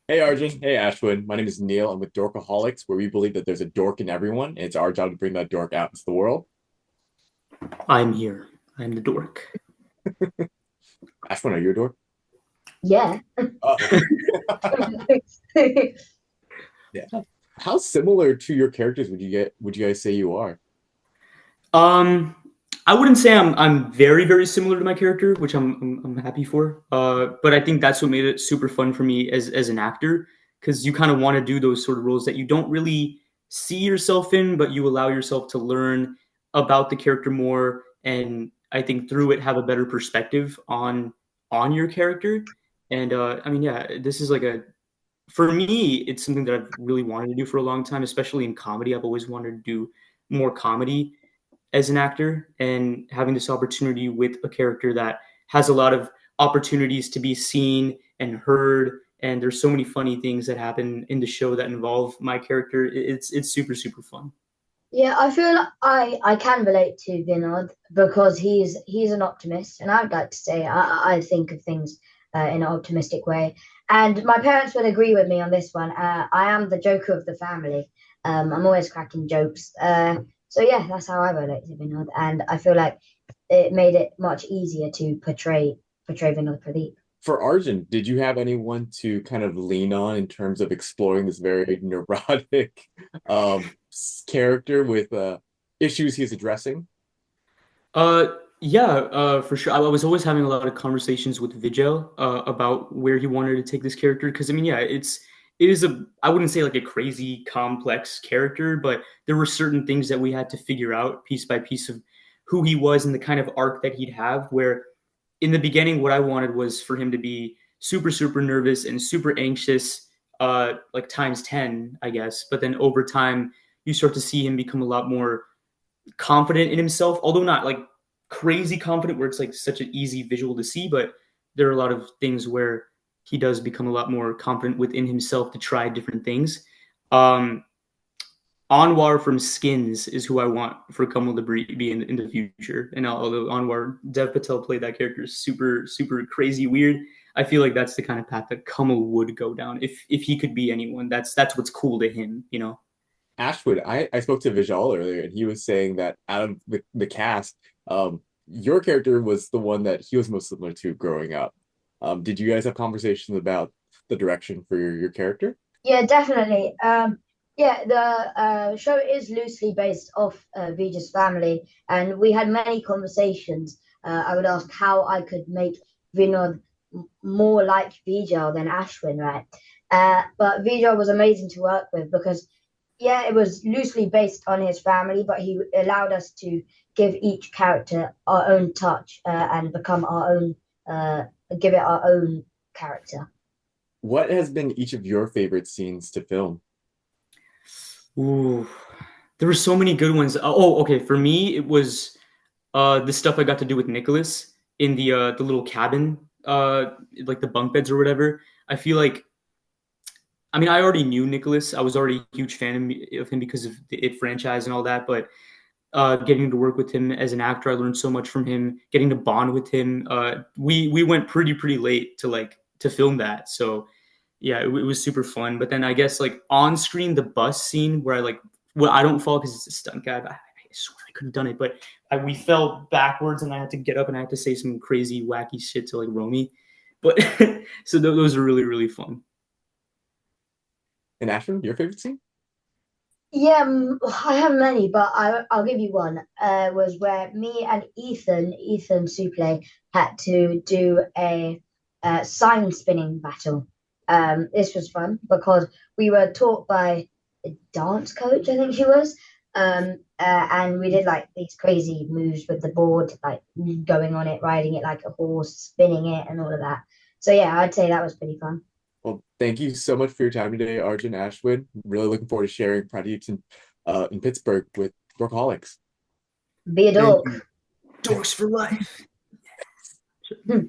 Hey Arjun, hey Ashwin. My name is Neil. I'm with Dorkaholics, where we believe that there's a dork in everyone, and it's our job to bring that dork out into the world. I'm here. I'm the dork. Ashwin, are you a dork? Yeah. Oh, yeah. How similar to your characters would you guys say you are? Um, I wouldn't say I'm very very similar to my character, which I'm happy for. But I think that's what made it super fun for me as an actor, because you kind of want to do those sort of roles that you don't really see yourself in, but you allow yourself to learn about the character more, and I think through it have a better perspective on your character. And I mean, yeah, this is like a for me, it's something that I've really wanted to do for a long time, especially in comedy. I've always wanted to do more comedy as an actor, and having this opportunity with a character that has a lot of opportunities to be seen and heard. And there's so many funny things that happen in the show that involve my character. It's super super fun. Yeah, I feel like I can relate to Vinod because he's an optimist, and I'd like to say I think of things in an optimistic way. And my parents would agree with me on this one. I am the joker of the family. I'm always cracking jokes. So yeah, that's how I relate to Vinod, and I feel like it made it much easier to portray Vinod Pradeep. For Arjun, did you have anyone to kind of lean on in terms of exploring this very neurotic character with issues he's addressing? Yeah, for sure. I was always having a lot of conversations with Vigel about where he wanted to take this character. Because I mean, yeah, it is a I wouldn't say like a crazy complex character, but there were certain things that we had to figure out piece by piece of who he was and the kind of arc that he'd have. Where in the beginning, what I wanted was for him to be super super nervous and super anxious, like times 10, I guess. But then over time, you start to see him become a lot more confident in himself, although not like crazy confident where it's like such an easy visual to see, but there are a lot of things where he does become a lot more confident within himself to try different things. Um, Anwar from Skins is who I want for Kamal to be in the future. And although Anwar Dev Patel played that character super super crazy weird, I feel like that's the kind of path that Kamal would go down if he could be anyone. That's what's cool to him, you know. Ashwood, I spoke to Vijal earlier, and he was saying that out of the cast, your character was the one that he was most similar to growing up. Did you guys have conversations about the direction for your character? Yeah, definitely. Yeah, the show is loosely based off Vija's family, and we had many conversations. I would ask how I could make Vinod more like Vija than Ashwin, right? But Vija was amazing to work with because, yeah, it was loosely based on his family, but he allowed us to give each character our own touch and become our own, give it our own character. What has been each of your favorite scenes to film? Ooh, there were so many good ones. Oh, okay. For me, it was the stuff I got to do with Nicholas in the little cabin, like the bunk beds or whatever. I feel like I mean I already knew Nicholas. I was already a huge fan of him because of the It franchise and all that. But getting to work with him as an actor, I learned so much from him. Getting to bond with him, we went pretty late to film that. So yeah, it was super fun. But then I guess like on screen, the bus scene where I don't fall because it's a stunt guy. But I swear I could have done it, but we fell backwards and I had to get up and I had to say some crazy wacky shit to like Romy. But so those are really really fun. And Ashwin, your favorite scene? Yeah, I have many, but I'll give you one. Was where me and Ethan Suple, had to do a sign spinning battle. This was fun because we were taught by a dance coach, I think she was. And we did like these crazy moves with the board, like going on it, riding it like a horse, spinning it, and all of that. So yeah, I'd say that was pretty fun. Well, thank you so much for your time today, Arjun Ashwin. Really looking forward to sharing Pradeeps in Pittsburgh with Dorkaholics. Be a Thank dork. you. Dorks for life. Hmm.